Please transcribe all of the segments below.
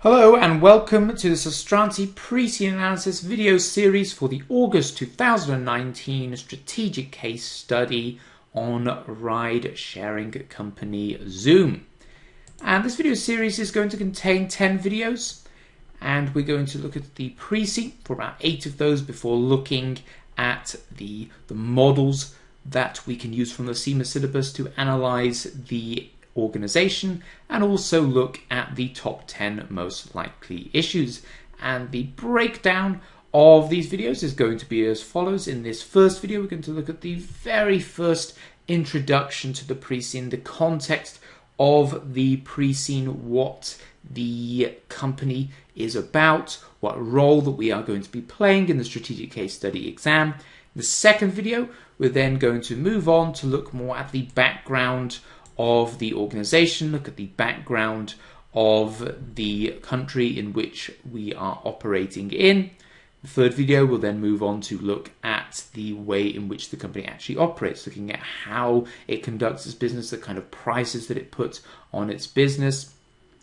Hello and welcome to this Astranti Pre-Scene Analysis video series for the August 2019 strategic case study on ride-sharing company Zoom. And this video series is going to contain 10 videos, and we're going to look at the pre-scene for about 8 of those before looking at the models that we can use from the CIMA syllabus to analyze the organization, and also look at the top 10 most likely issues. And the breakdown of these videos is going to be as follows. In this first video, we're going to look at the very first introduction to the pre-scene, the context of the pre-scene, what the company is about, what role that we are going to be playing in the strategic case study exam. In the second video, we're then going to move on to look more at the background of the organization, look at the background of the country in which we are operating in. The third video will then move on to look at the way in which the company actually operates, looking at how it conducts its business, the kind of prices that it puts on its business.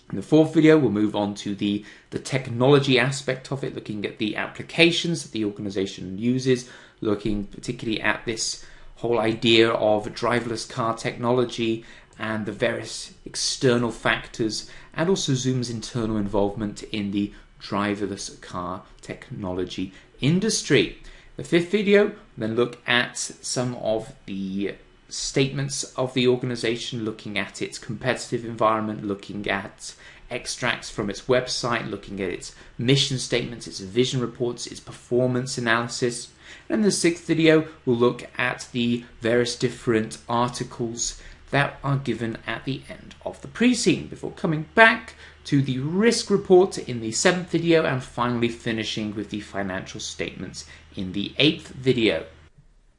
In the fourth video, we'll move on to the technology aspect of it, looking at the applications that the organization uses, looking particularly at this whole idea of driverless car technology and the various external factors, and also Zoom's internal involvement in the driverless car technology industry. The fifth video will then look at some of the statements of the organization, looking at its competitive environment, looking at extracts from its website, looking at its mission statements, its vision reports, its performance analysis. And in the sixth video, we'll look at the various different articles that are given at the end of the pre-scene, before coming back to the risk report in the seventh video, and finally finishing with the financial statements in the eighth video.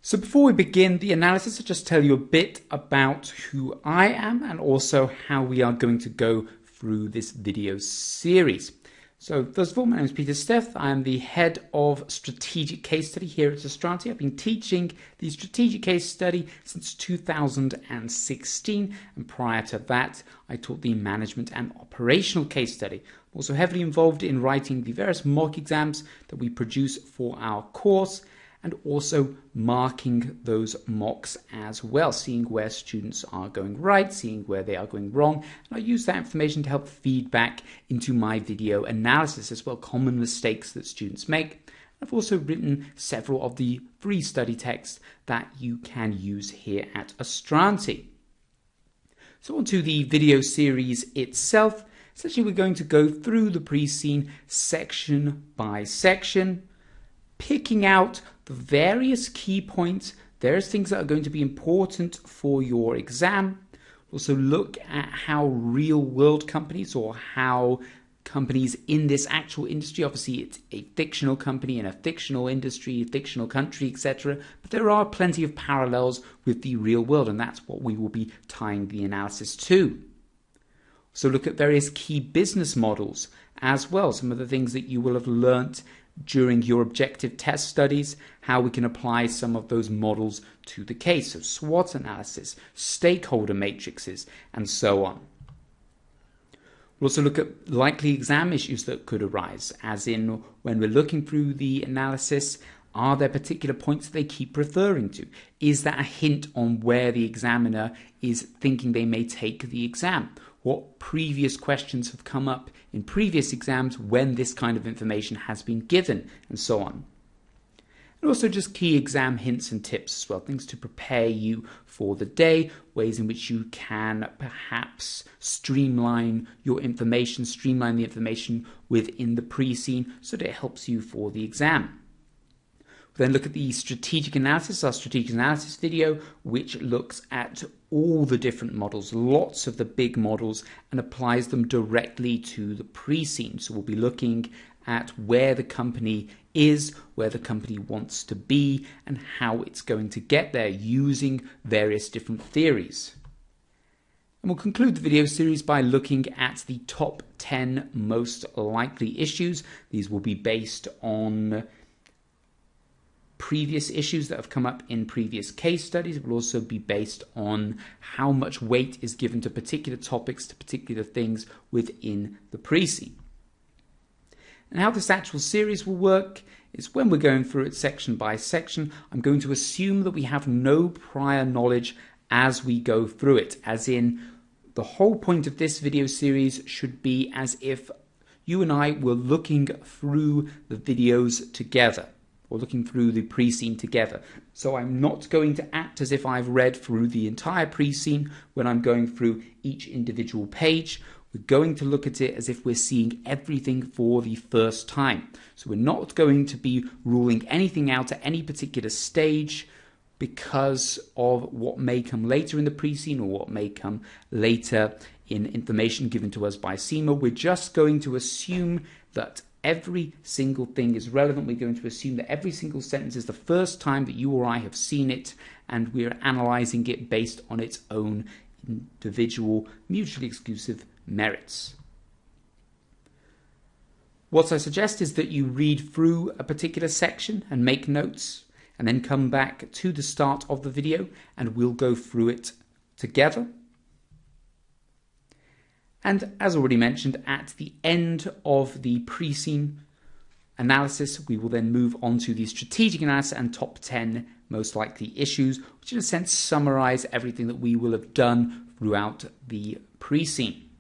So before we begin the analysis, I'll just tell you a bit about who I am and also how we are going to go through this video series. So first of all, my name is Peter Steth. I am the head of strategic case study here at Astranti. I've been teaching the strategic case study since 2016, and prior to that, I taught the management and operational case study. I'm also heavily involved in writing the various mock exams that we produce for our course, and also marking those mocks as well, seeing where students are going right, seeing where they are going wrong. And I use that information to help feedback into my video analysis as well, common mistakes that students make. I've also written several of the free study texts that you can use here at Astranti. So on to the video series itself. Essentially, we're going to go through the pre-scene section by section, picking out the various key points, various things that are going to be important for your exam. Also look at how real world companies, or how companies in this actual industry, obviously it's a fictional company in a fictional industry, fictional country, etc. But there are plenty of parallels with the real world, and that's what we will be tying the analysis to. So look at various key business models as well, some of the things that you will have learnt during your objective test studies, how we can apply some of those models to the case. So SWOT analysis, stakeholder matrices, and so on. We'll also look at likely exam issues that could arise, as in when we're looking through the analysis, are there particular points that they keep referring to? Is that a hint on where the examiner is thinking they may take the exam? What previous questions have come up in previous exams when this kind of information has been given, and so on. And also just key exam hints and tips as well, things to prepare you for the day, ways in which you can perhaps streamline your information, streamline the information within the pre-scene so that it helps you for the exam. Then look at the strategic analysis, our strategic analysis video, which looks at all the different models, lots of the big models, and applies them directly to the pre-scene. So we'll be looking at where the company is, where the company wants to be, and how it's going to get there using various different theories. And we'll conclude the video series by looking at the top 10 most likely issues. These will be based on previous issues that have come up in previous case studies. It will also be based on how much weight is given to particular topics, to particular things within the pre-scene. And how this actual series will work is when we're going through it section by section, I'm going to assume that we have no prior knowledge as we go through it, as in the whole point of this video series should be as if you and I were looking through the videos together, or looking through the pre-scene together. So I'm not going to act as if I've read through the entire pre-scene when I'm going through each individual page. We're going to look at it as if we're seeing everything for the first time. So we're not going to be ruling anything out at any particular stage because of what may come later in the pre-scene or what may come later in information given to us by CIMA. We're just going to assume that every single thing is relevant. We're going to assume that every single sentence is the first time that you or I have seen it, and we're analyzing it based on its own individual, mutually exclusive merits. What I suggest is that you read through a particular section and make notes, and then come back to the start of the video and we'll go through it together. And as already mentioned, at the end of the pre-scene analysis, we will then move on to the strategic analysis and top 10 most likely issues, which in a sense summarize everything that we will have done throughout the pre-scene.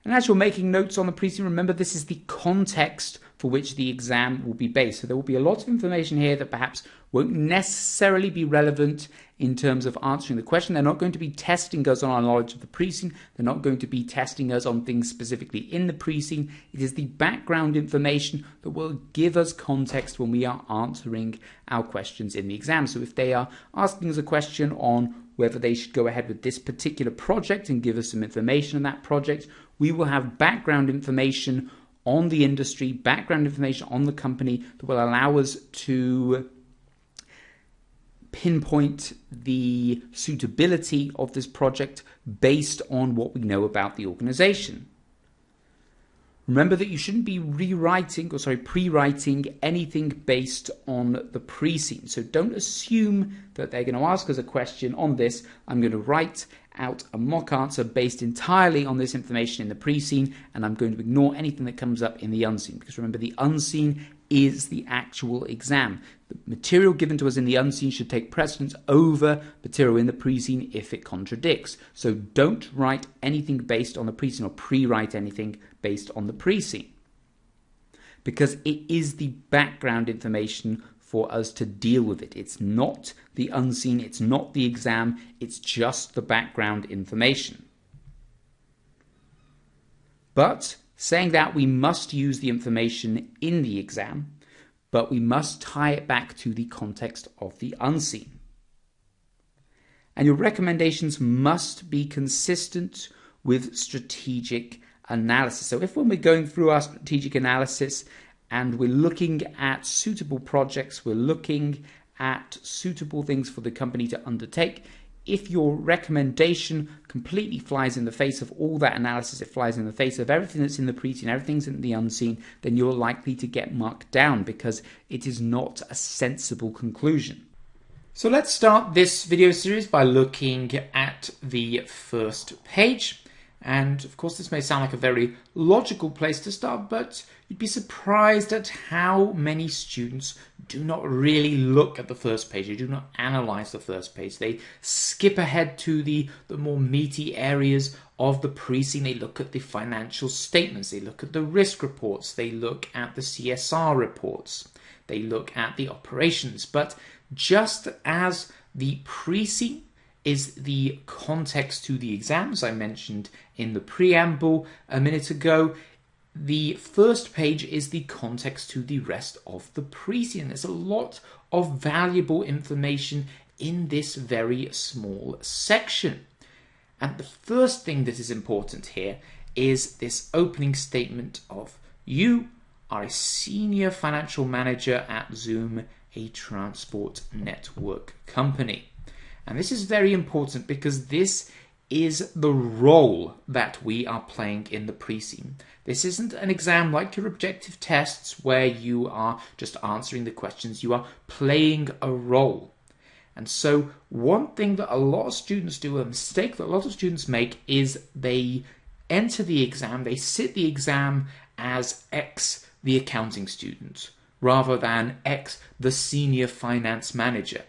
And as you're making notes on the pre-scene, remember this is the context for which the exam will be based. So there will be a lot of information here that perhaps won't necessarily be relevant in terms of answering the question. They're not going to be testing us on our knowledge of the pre-scene. They're not going to be testing us on things specifically in the pre-scene. It is the background information that will give us context when we are answering our questions in the exam. So if they are asking us a question on whether they should go ahead with this particular project and give us some information on that project, we will have background information on the industry, background information on the company that will allow us to pinpoint the suitability of this project based on what we know about the organization. Remember that you shouldn't be pre-writing anything based on the pre-scene. So don't assume that they're going to ask us a question on this. I'm going to write out a mock answer based entirely on this information in the pre-scene, and I'm going to ignore anything that comes up in the unseen, because remember, the unseen is the actual exam. The material given to us in the unseen should take precedence over material in the pre-scene if it contradicts. So don't write anything based on the pre-scene or pre-write anything based on the pre-scene, because it is the background information for us to deal with it. It's not the unseen, it's not the exam, it's just the background information. But saying that, we must use the information in the exam, but we must tie it back to the context of the unseen. And your recommendations must be consistent with strategic analysis. So if when we're going through our strategic analysis and we're looking at suitable projects, we're looking at suitable things for the company to undertake, if your recommendation completely flies in the face of all that analysis, it flies in the face of everything that's in the pre-scene, everything's in the unseen, then you're likely to get marked down because it is not a sensible conclusion. So let's start this video series by looking at the first page. And of course, this may sound like a very logical place to start, but you'd be surprised at how many students do not really look at the first page. They do not analyze the first page. They skip ahead to the more meaty areas of the pre-scene. They look at the financial statements. They look at the risk reports. They look at the CSR reports. They look at the operations. But just as the pre-scene is the context to the exam, as I mentioned in the preamble a minute ago, the first page is the context to the rest of the pre-scene. There's a lot of valuable information in this very small section. And the first thing that is important here is this opening statement of, you are a senior financial manager at Zoom, a transport network company. And this is very important because this is the role that we are playing in the pre-scene. This isn't an exam like your objective tests where you are just answering the questions. You are playing a role. And so one thing that a lot of students do, a mistake that a lot of students make, is they enter the exam, they sit the exam as X, the accounting student, rather than X, the senior finance manager.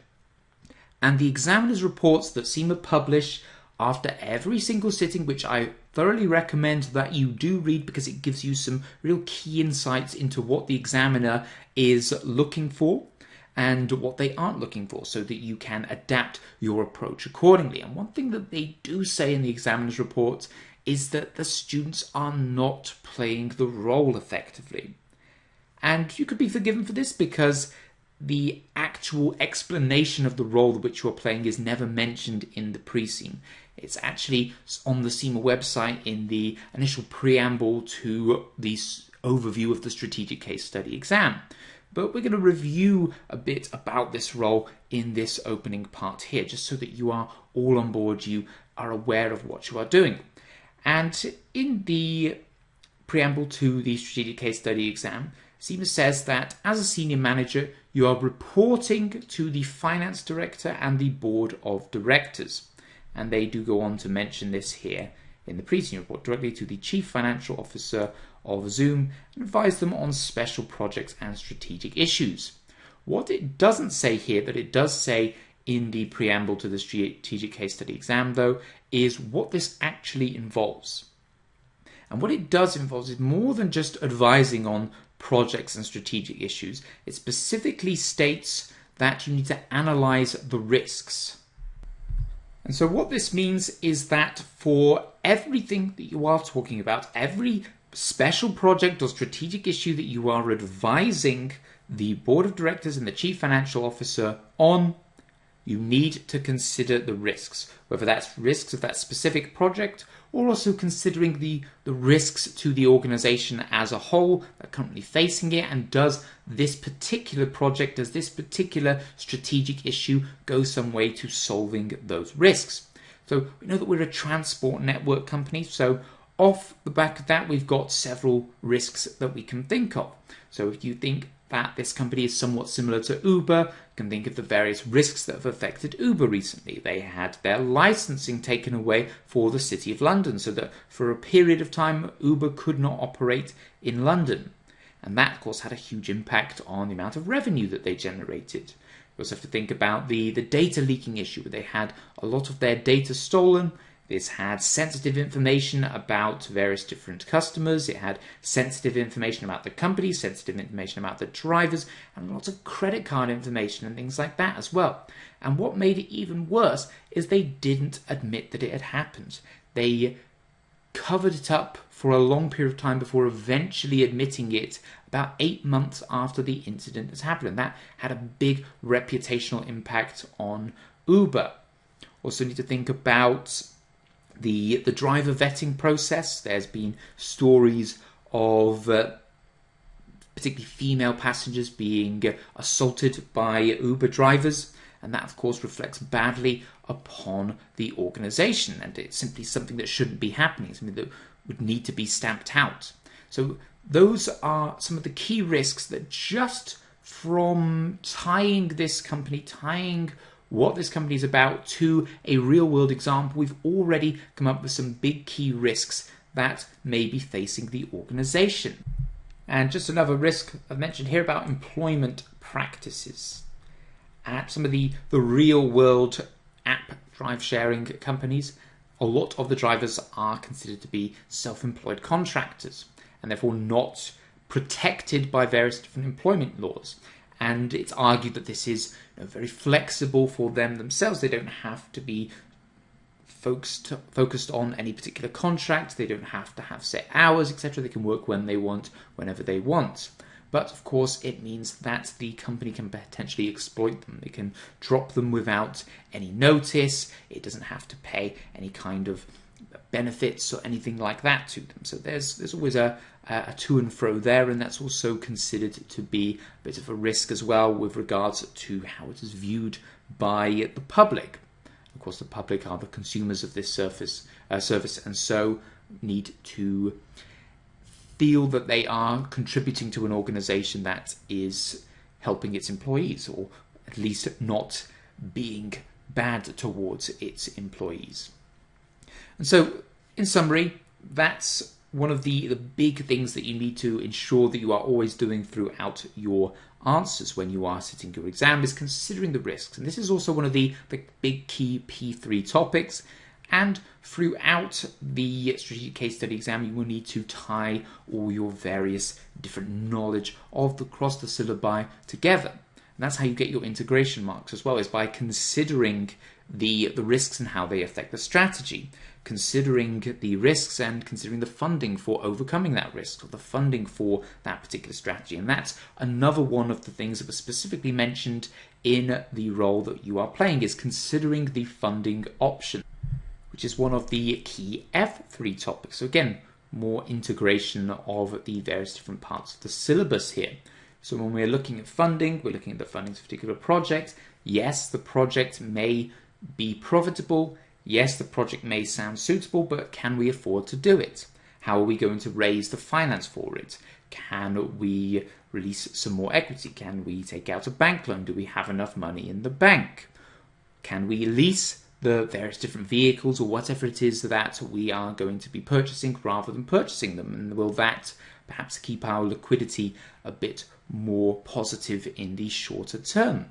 And the examiner's reports that CIMA publish after every single sitting, which I thoroughly recommend that you do read because it gives you some real key insights into what the examiner is looking for and what they aren't looking for, so that you can adapt your approach accordingly. And one thing that they do say in the examiner's report is that the students are not playing the role effectively. And you could be forgiven for this because the actual explanation of the role which you're playing is never mentioned in the pre-CIM. It's actually on the CIMA website in the initial preamble to the overview of the strategic case study exam. But we're going to review a bit about this role in this opening part here, just so that you are all on board, you are aware of what you are doing. And in the preamble to the strategic case study exam, CIMA says that as a senior manager, you are reporting to the finance director and the board of directors. And they do go on to mention this here in the pre-CIM report, directly to the chief financial officer of Zoom, and advise them on special projects and strategic issues. What it doesn't say here, that it does say in the preamble to the strategic case study exam, though, is what this actually involves. And what it does involve is more than just advising on projects and strategic issues. It specifically states that you need to analyze the risks. And so what this means is that for everything that you are talking about, every special project or strategic issue that you are advising the board of directors and the chief financial officer on, you need to consider the risks, whether that's risks of that specific project or also considering the risks to the organization as a whole that are currently facing it, and does this particular project, does this particular strategic issue go some way to solving those risks. So we know that we're a transport network company, so off the back of that we've got several risks that we can think of. So if you think that this company is somewhat similar to Uber, you can think of the various risks that have affected Uber recently. They had their licensing taken away for the City of London, so that for a period of time Uber could not operate in London. And that, of course, had a huge impact on the amount of revenue that they generated. You also have to think about the data leaking issue, where they had a lot of their data stolen. This had sensitive information about various different customers. It had sensitive information about the company, sensitive information about the drivers, and lots of credit card information and things like that as well. And what made it even worse is they didn't admit that it had happened. They covered it up for a long period of time before eventually admitting it about 8 months after the incident has happened. And that had a big reputational impact on Uber. Also need to think about the driver vetting process. There's been stories of particularly female passengers being assaulted by Uber drivers, and that of course reflects badly upon the organization, and it's simply something that shouldn't be happening, something that would need to be stamped out. So those are some of the key risks that, just from tying what this company is about to a real-world example, we've already come up with some big key risks that may be facing the organization. And just another risk I've mentioned here about employment practices. At some of the real-world app drive-sharing companies, a lot of the drivers are considered to be self-employed contractors, and therefore not protected by various different employment laws. And it's argued that this is very flexible for them themselves. They don't have to be focused on any particular contract. They don't have to have set hours, etc. They can work when they want, whenever they want. But of course, it means that the company can potentially exploit them. They can drop them without any notice. It doesn't have to pay any kind of benefits or anything like that to them. So there's always a to and fro there, and that's also considered to be a bit of a risk as well with regards to how it is viewed by the public. Of course, the public are the consumers of this service, and so need to feel that they are contributing to an organization that is helping its employees, or at least not being bad towards its employees. And so, in summary, that's one of the big things that you need to ensure that you are always doing throughout your answers when you are sitting your exam, is considering the risks. And this is also one of the big key P3 topics. And throughout the strategic case study exam, you will need to tie all your various different knowledge across the syllabi together. And that's how you get your integration marks as well, is by considering the risks and how they affect the strategy, considering the risks and considering the funding for overcoming that risk, or the funding for that particular strategy. And that's another one of the things that was specifically mentioned in the role that you are playing, is considering the funding option, which is one of the key F3 topics. So again, more integration of the various different parts of the syllabus here. So when we're looking at funding, we're looking at the funding of a particular project. Yes, the project may be profitable. Yes, the project may sound suitable, but can we afford to do it? How are we going to raise the finance for it? Can we release some more equity? Can we take out a bank loan? Do we have enough money in the bank? Can we lease the various different vehicles or whatever it is that we are going to be purchasing rather than purchasing them? And will that perhaps keep our liquidity a bit more positive in the shorter term?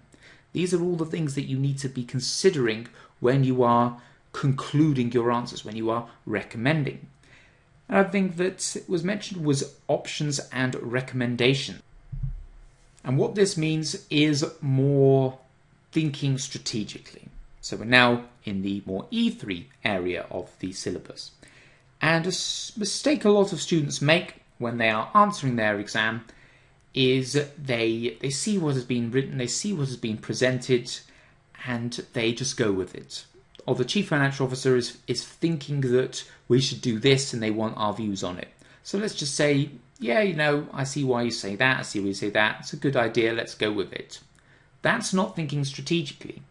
These are all the things that you need to be considering when you are concluding your answers, when you are recommending. Another thing that was mentioned was options and recommendation. And what this means is more thinking strategically. So we're now in the more E3 area of the syllabus. And a mistake a lot of students make when they are answering their exam is they see what has been written, they see what has been presented, and they just go with it. Or the chief financial officer is thinking that we should do this and they want our views on it. So let's just say, yeah, I see why you say that, I see why you say that, it's a good idea, let's go with it. That's not thinking strategically.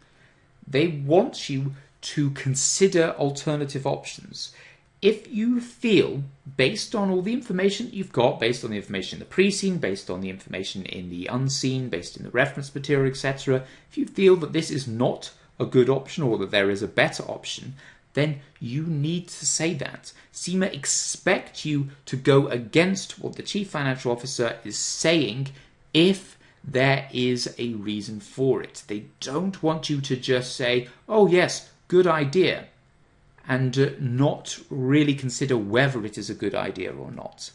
They want you to consider alternative options. If you feel, based on all the information that you've got, based on the information in the pre-seen, based on the information in the unseen, based in the reference material, etc., if you feel that this is not a good option or that there is a better option, then you need to say that. CIMA expect you to go against what the chief financial officer is saying if there is a reason for it. They don't want you to just say, oh yes, good idea, and not really consider whether it is a good idea or not.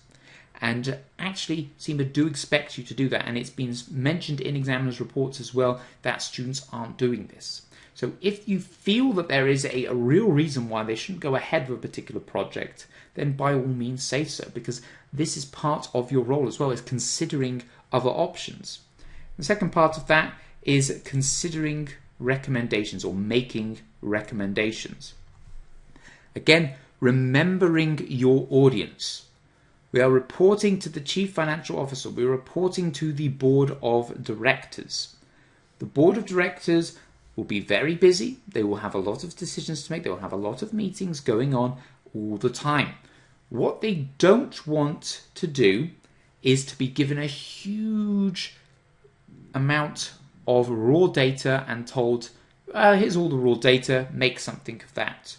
And actually, CIMA do expect you to do that, and it's been mentioned in examiners' reports as well that students aren't doing this. So if you feel that there is a real reason why they shouldn't go ahead with a particular project, then by all means say so, because this is part of your role as well, as considering other options. The second part of that is considering recommendations or making recommendations. Again, remembering your audience. We are reporting to the chief financial officer. We're reporting to the board of directors. The board of directors will be very busy. They will have a lot of decisions to make. They will have a lot of meetings going on all the time. What they don't want to do is to be given a huge amount of raw data and told, here's all the raw data, make something of that.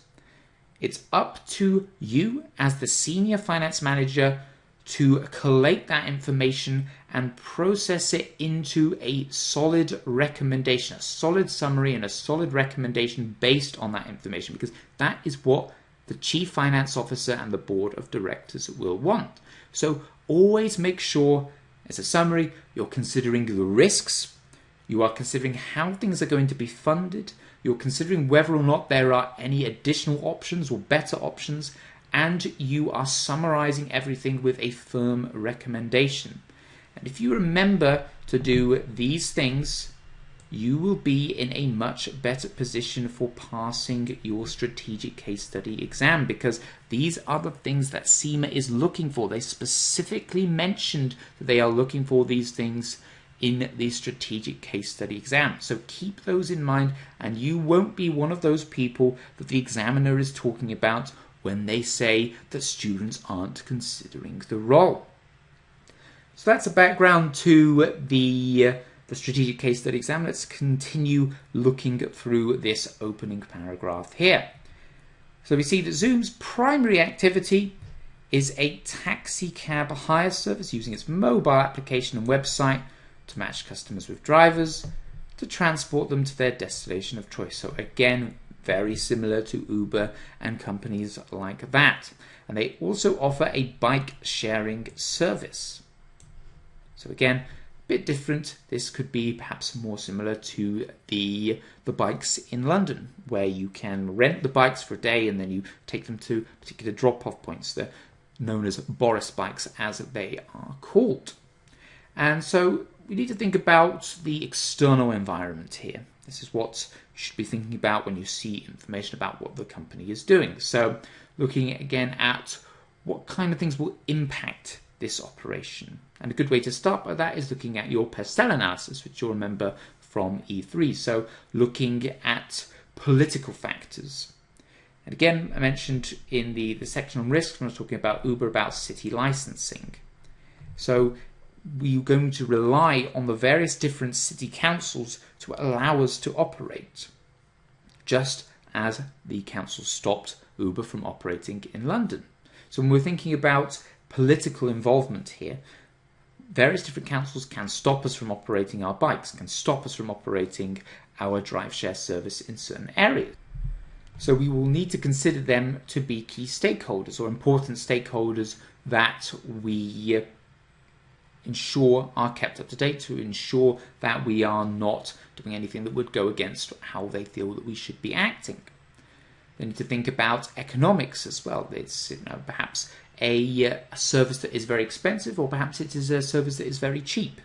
It's up to you as the senior finance manager to collate that information and process it into a solid recommendation, a solid summary and a solid recommendation based on that information, because that is what the chief finance officer and the board of directors will want. So always make sure, as a summary, you're considering the risks, you are considering how things are going to be funded, you're considering whether or not there are any additional options or better options, and you are summarizing everything with a firm recommendation. And if you remember to do these things, you will be in a much better position for passing your strategic case study exam, because these are the things that CIMA is looking for. They specifically mentioned that they are looking for these things in the strategic case study exam. So keep those in mind, and you won't be one of those people that the examiner is talking about when they say that students aren't considering the role. So that's a background to the strategic case study exam. Let's continue looking through this opening paragraph here. So we see that Zoom's primary activity is a taxi cab hire service using its mobile application and website to match customers with drivers to transport them to their destination of choice. So again, very similar to Uber and companies like that. And they also offer a bike sharing service. So again, a bit different. This could be perhaps more similar to the bikes in London, where you can rent the bikes for a day and then you take them to particular drop-off points. They're known as Boris bikes, as they are called. And so we need to think about the external environment here. This is what you should be thinking about when you see information about what the company is doing. So looking again at what kind of things will impact this operation. And a good way to start by that is looking at your per-sell analysis, which you'll remember from E3. So looking at political factors. And again, I mentioned in the section on risks when I was talking about Uber about city licensing. So we're going to rely on the various different city councils to allow us to operate, just as the council stopped Uber from operating in London. So when we're thinking about political involvement here, various different councils can stop us from operating our bikes, can stop us from operating our drive share service in certain areas. So we will need to consider them to be key stakeholders or important stakeholders that we ensure are kept up to date, to ensure that we are not doing anything that would go against how they feel that we should be acting. They need to think about economics as well. It's perhaps a service that is very expensive, or perhaps it is a service that is very cheap.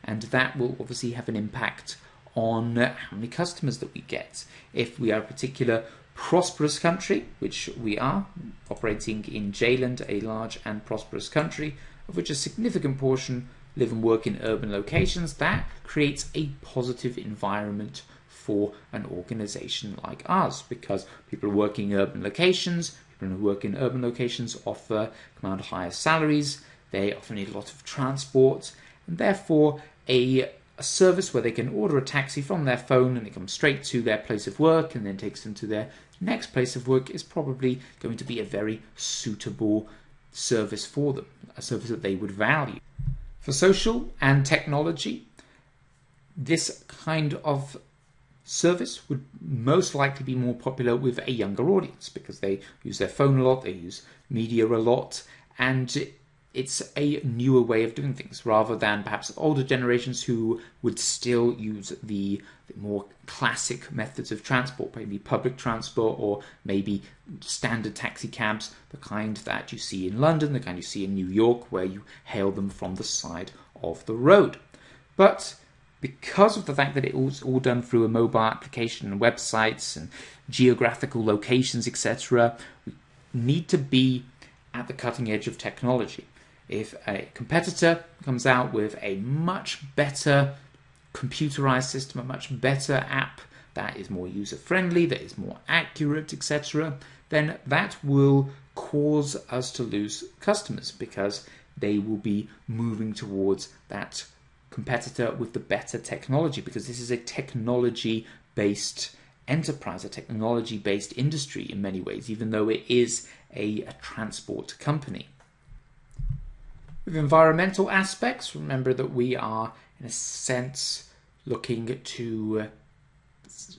And that will obviously have an impact on how many customers that we get. If we are a particular prosperous country, which we are, operating in Jayland, a large and prosperous country, of which a significant portion live and work in urban locations, that creates a positive environment for an organization like ours, because people are working in urban locations, people who work in urban locations command higher salaries, they often need a lot of transport, and therefore a service where they can order a taxi from their phone and it comes straight to their place of work and then takes them to their next place of work is probably going to be a very suitable service for them, a service that they would value. For social and technology, this kind of service would most likely be more popular with a younger audience because they use their phone a lot, they use media a lot, and it's a newer way of doing things rather than perhaps older generations who would still use the more classic methods of transport, maybe public transport or maybe standard taxi cabs, the kind that you see in London, the kind you see in New York, where you hail them from the side of the road. But because of the fact that it was all done through a mobile application and websites and geographical locations, etc., we need to be at the cutting edge of technology. If a competitor comes out with a much better computerized system, a much better app that is more user-friendly, that is more accurate, etc., then that will cause us to lose customers because they will be moving towards that competitor with the better technology, because this is a technology-based enterprise, a technology-based industry in many ways, even though it is a transport company. With environmental aspects, remember that we are, in a sense, looking to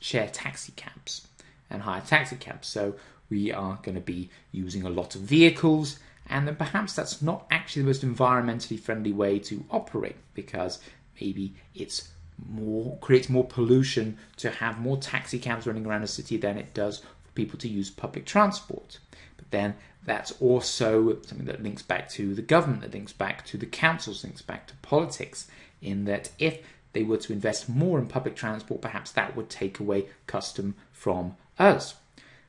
share taxi cabs and hire taxi cabs. So we are going to be using a lot of vehicles, and then perhaps that's not actually the most environmentally friendly way to operate, because maybe it's creates more pollution to have more taxi cabs running around a city than it does for people to use public transport. But then that's also something that links back to the government, that links back to the councils, links back to politics, in that if they were to invest more in public transport, perhaps that would take away custom from us.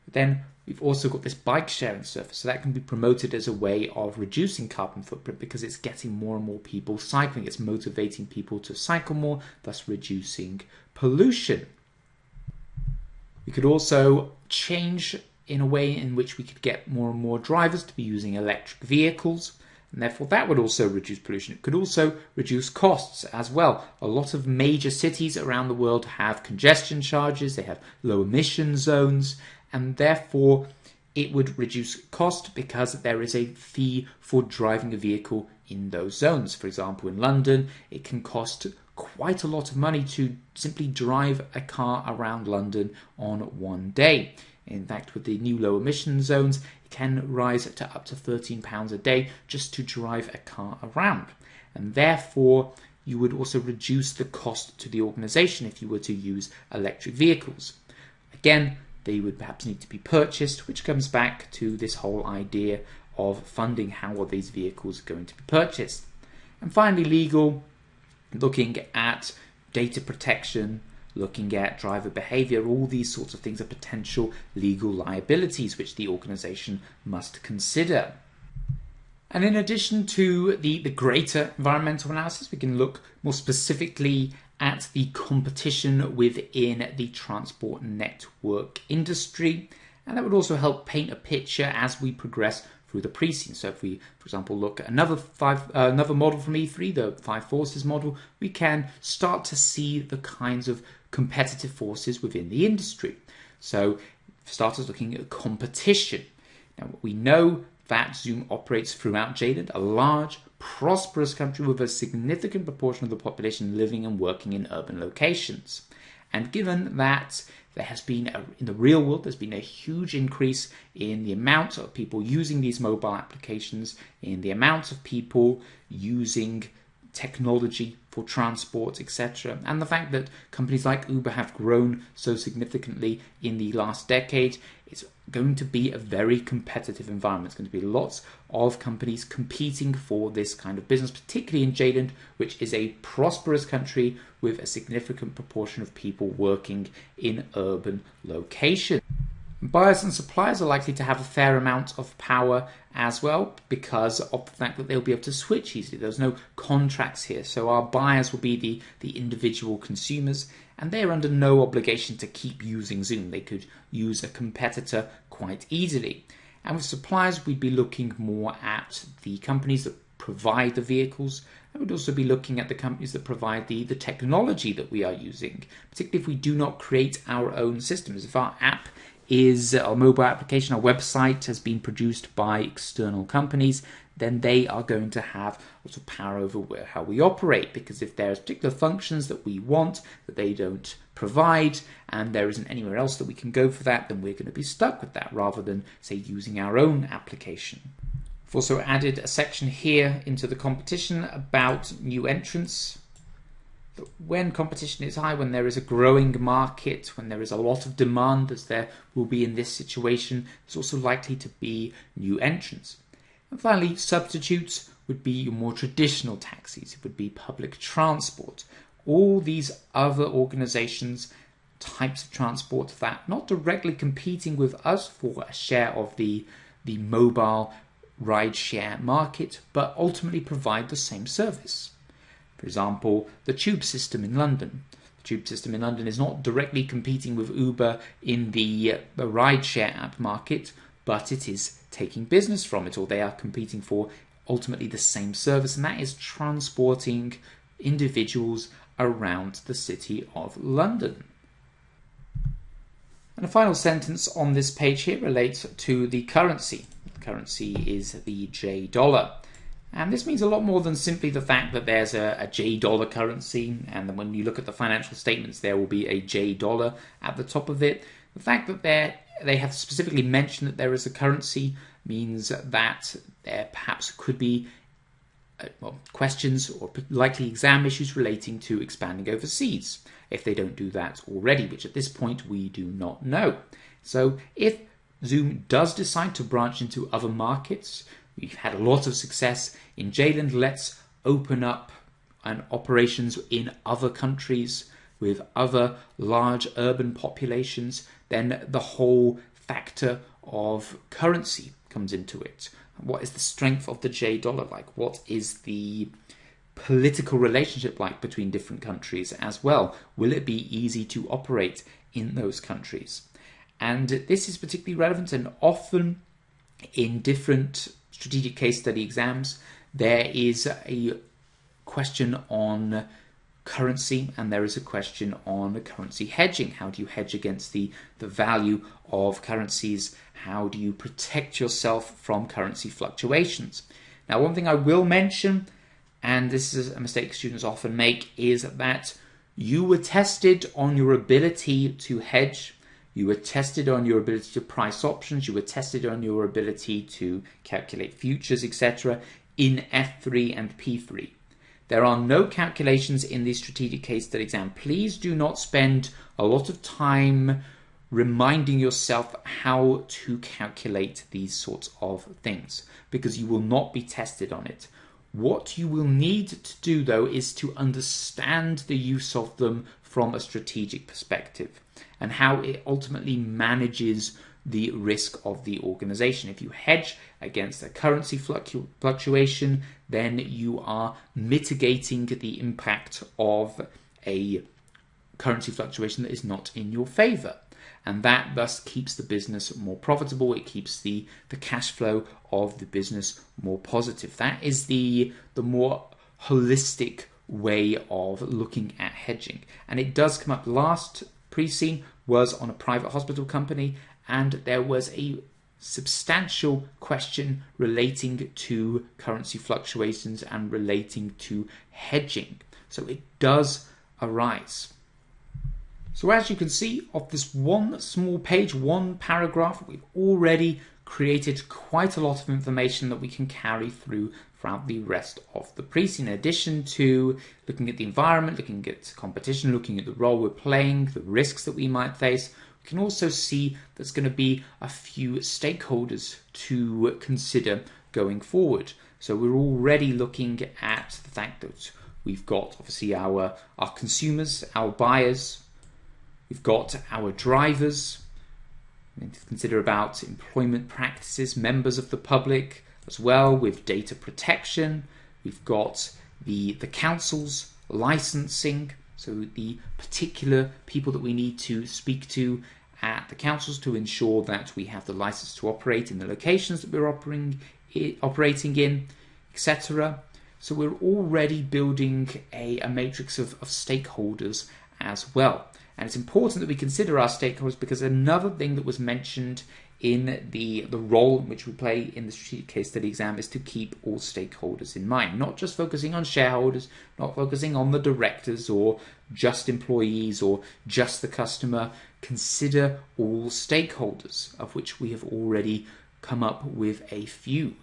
But then we've also got this bike sharing service, so that can be promoted as a way of reducing carbon footprint because it's getting more and more people cycling. It's motivating people to cycle more, thus reducing pollution. We could also change in a way in which we could get more and more drivers to be using electric vehicles, and therefore that would also reduce pollution. It could also reduce costs as well. A lot of major cities around the world have congestion charges, they have low emission zones, and therefore it would reduce cost because there is a fee for driving a vehicle in those zones. For example, in London, it can cost quite a lot of money to simply drive a car around London on one day. In fact, with the new low emission zones, it can rise to up to £13 a day just to drive a car around. And therefore, you would also reduce the cost to the organisation if you were to use electric vehicles. Again, they would perhaps need to be purchased, which comes back to this whole idea of funding. How are these vehicles going to be purchased? And finally, legal, looking at data protection, looking at driver behavior, all these sorts of things are potential legal liabilities which the organisation must consider. And in addition to the greater environmental analysis, we can look more specifically at the competition within the transport network industry. And that would also help paint a picture as we progress through the precinct. So if we, for example, look at another model from E3, the five forces model, we can start to see the kinds of competitive forces within the industry. So for starters, looking at competition. Now, we know that Zoom operates throughout Jayland, a large, prosperous country with a significant proportion of the population living and working in urban locations. And given that there has been, in the real world, there's been a huge increase in the amount of people using these mobile applications, in the amount of people using technology for transport, etc. And the fact that companies like Uber have grown so significantly in the last decade, it's going to be a very competitive environment. It's going to be lots of companies competing for this kind of business, particularly in Jayland, which is a prosperous country with a significant proportion of people working in urban locations. Buyers and suppliers are likely to have a fair amount of power as well because of the fact that they'll be able to switch easily. There's no contracts here, so our buyers will be the individual consumers, and they're under no obligation to keep using Zoom. They could use a competitor quite easily. And with suppliers, we'd be looking more at the companies that provide the vehicles, and we'd also be looking at the companies that provide the technology that we are using, particularly if we do not create our own systems. If our app is our mobile application, our website has been produced by external companies, then they are going to have lots of power over how we operate, because if there's particular functions that we want that they don't provide and there isn't anywhere else that we can go for that, then we're going to be stuck with that rather than, say, using our own application. I've also added a section here into the competition about new entrants. When competition is high, when there is a growing market, when there is a lot of demand, as there will be in this situation, there's also likely to be new entrants. And finally, substitutes would be your more traditional taxis. It would be public transport. All these other organizations, types of transport that not directly competing with us for a share of the mobile ride-share market, but ultimately provide the same service. For example, the tube system in London. The tube system in London is not directly competing with Uber in the ride-share app market, but it is taking business from it, or they are competing for ultimately the same service, and that is transporting individuals around the city of London. And a final sentence on this page here relates to the currency. The currency is the J dollar. And this means a lot more than simply the fact that there's a J dollar currency, and then when you look at the financial statements, there will be a J dollar at the top of it. The fact that they have specifically mentioned that there is a currency means that there perhaps could be questions or likely exam issues relating to expanding overseas, if they don't do that already, which at this point we do not know. So if Zoom does decide to branch into other markets, we've had a lot of success in Jayland, let's open up operations in other countries with other large urban populations, then the whole factor of currency comes into it. What is the strength of the J dollar like? What is the political relationship like between different countries as well? Will it be easy to operate in those countries? And this is particularly relevant, and often in different strategic case study exams, there is a question on currency, and there is a question on currency hedging. How do you hedge against the value of currencies? How do you protect yourself from currency fluctuations? Now, one thing I will mention, and this is a mistake students often make, is that you were tested on your ability to hedge, you were tested on your ability to price options, you were tested on your ability to calculate futures, etc. in F3 and P3. There are no calculations in the strategic case study exam. Please do not spend a lot of time reminding yourself how to calculate these sorts of things, because you will not be tested on it. What you will need to do, though, is to understand the use of them from a strategic perspective and how it ultimately manages the risk of the organization. If you hedge against a currency fluctuation, then you are mitigating the impact of a currency fluctuation that is not in your favor. And that thus keeps the business more profitable. It keeps the cash flow of the business more positive. That is the more holistic way of looking at hedging. And it does come up. Last pre-scene was on a private hospital company, and there was a substantial question relating to currency fluctuations and relating to hedging. So it does arise. So as you can see, of this one small page, one paragraph, we've already created quite a lot of information that we can carry throughout the rest of the pre-scene. In addition to looking at the environment, looking at competition, looking at the role we're playing, the risks that we might face, we can also see there's going to be a few stakeholders to consider going forward. So we're already looking at the fact that we've got obviously our consumers, our buyers, we've got our drivers. We need to consider about employment practices, members of the public as well, with data protection. We've got the councils, licensing, so the particular people that we need to speak to at the councils to ensure that we have the license to operate in the locations that we're operating in, etc. So we're already building a matrix of stakeholders as well. And it's important that we consider our stakeholders, because another thing that was mentioned in the role in which we play in the strategic case study exam is to keep all stakeholders in mind, not just focusing on shareholders, not focusing on the directors or just employees or just the customer. Consider all stakeholders, of which we have already come up with a few.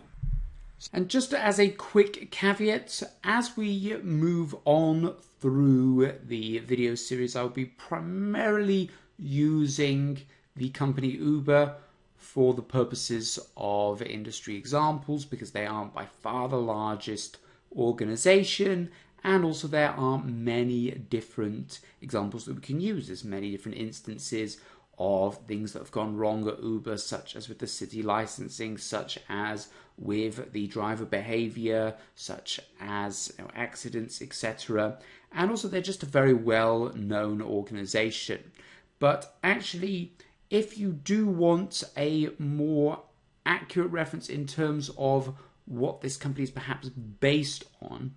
And just as a quick caveat, as we move on through the video series, I'll be primarily using the company Uber for the purposes of industry examples, because they are by far the largest organization, and also there are many different examples that we can use. There's many different instances of things that have gone wrong at Uber, such as with the city licensing, such as with the driver behavior, such as accidents, etc. And also they're just a very well-known organization. But actually, if you do want a more accurate reference in terms of what this company is perhaps based on,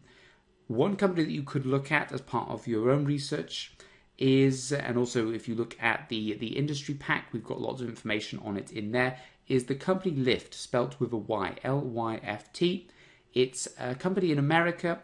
one company that you could look at as part of your own research is, and also if you look at the industry pack, we've got lots of information on it in there, is the company Lyft, spelt with a Y, L-Y-F-T. It's a company in America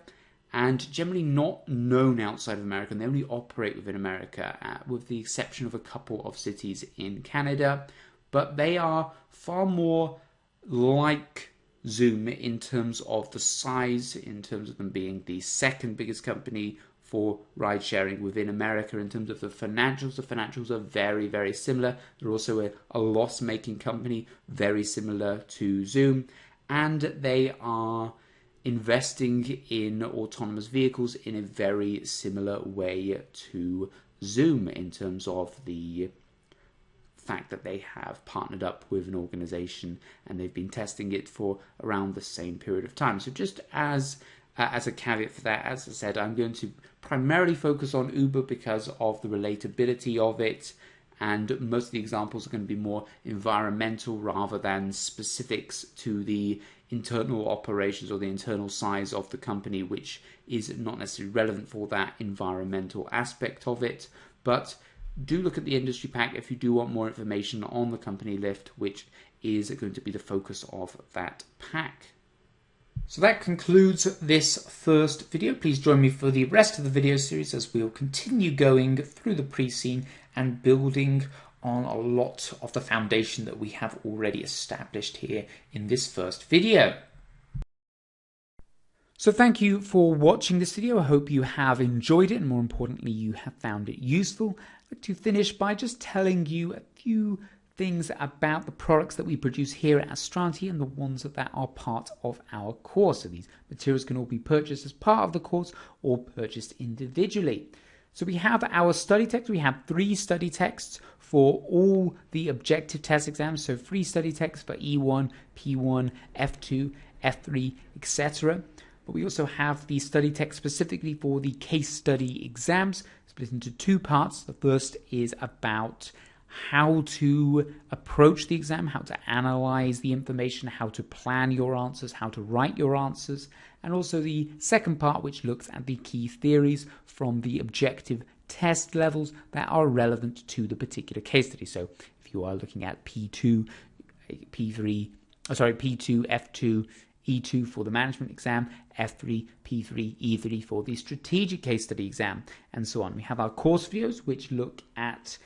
and generally not known outside of America, and they only operate within America, with the exception of a couple of cities in Canada. But they are far more like Zoom in terms of the size, in terms of them being the second biggest company for ride sharing within America. In terms of the financials are very, very similar. They're also a loss-making company, very similar to Zoom, and they are investing in autonomous vehicles in a very similar way to Zoom, in terms of the fact that they have partnered up with an organization and they've been testing it for around the same period of time. So just as a caveat for that, as I said, I'm going to primarily focus on Uber because of the relatability of it, and most of the examples are going to be more environmental rather than specifics to the internal operations or the internal size of the company, which is not necessarily relevant for that environmental aspect of it. But do look at the industry pack if you do want more information on the company lift, which is going to be the focus of that pack. So that concludes this first video. Please join me for the rest of the video series as we'll continue going through the pre-scene and building on a lot of the foundation that we have already established here in this first video. So thank you for watching this video. I hope you have enjoyed it, and more importantly, you have found it useful. I'd like to finish by just telling you a few things about the products that we produce here at Astranti and the ones that are part of our course. So these materials can all be purchased as part of the course or purchased individually. So we have our study text. We have 3 study texts for all the objective test exams. So 3 study texts for E1, P1, F2, F3, etc. But we also have the study text specifically for the case study exams, split into 2 parts. The first is about how to approach the exam, how to analyze the information, how to plan your answers, how to write your answers, and also the second part, which looks at the key theories from the objective test levels that are relevant to the particular case study. So if you are looking at P2, F2, E2 for the management exam, F3, P3, E3 for the strategic case study exam, and so on. We have our course videos, which look at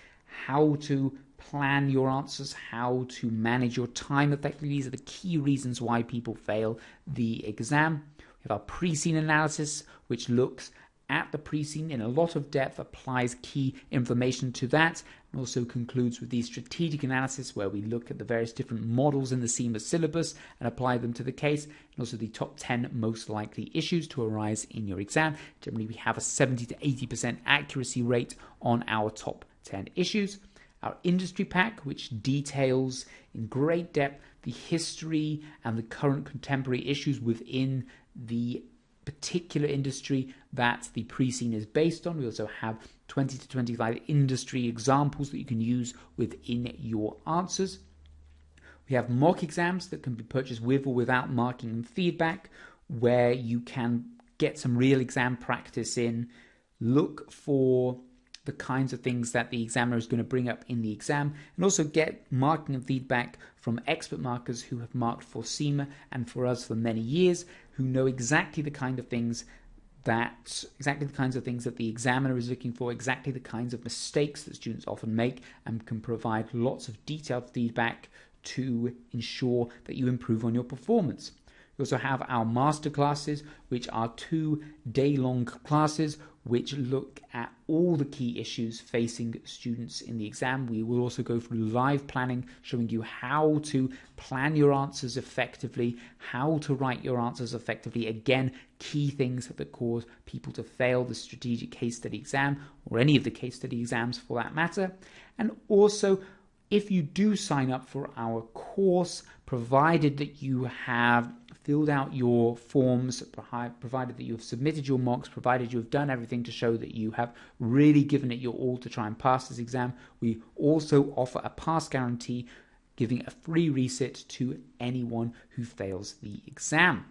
how to plan your answers, how to manage your time effectively. These are the key reasons why people fail the exam. We have our pre-scene analysis, which looks at the pre-scene in a lot of depth, applies key information to that, and also concludes with the strategic analysis, where we look at the various different models in the CIMA syllabus and apply them to the case, and also the top 10 most likely issues to arise in your exam. Generally, we have a 70 to 80% accuracy rate on our top 10 issues. Our industry pack, which details in great depth the history and the current contemporary issues within the particular industry that the pre-scene is based on. We also have 20 to 25 industry examples that you can use within your answers. We have mock exams that can be purchased with or without marking and feedback, where you can get some real exam practice in, look for the kinds of things that the examiner is going to bring up in the exam, and also get marking and feedback from expert markers who have marked for CIMA and for us for many years, who know exactly the kind of things that the examiner is looking for, exactly the kinds of mistakes that students often make, and can provide lots of detailed feedback to ensure that you improve on your performance. We also have our master classes, which are 2 day-long classes which look at all the key issues facing students in the exam. We will also go through live planning, showing you how to plan your answers effectively, how to write your answers effectively. Again, key things that cause people to fail the strategic case study exam, or any of the case study exams for that matter. And also, if you do sign up for our course, provided that you have filled out your forms, provided that you have submitted your mocks, provided you have done everything to show that you have really given it your all to try and pass this exam, we also offer a pass guarantee, giving a free resit to anyone who fails the exam.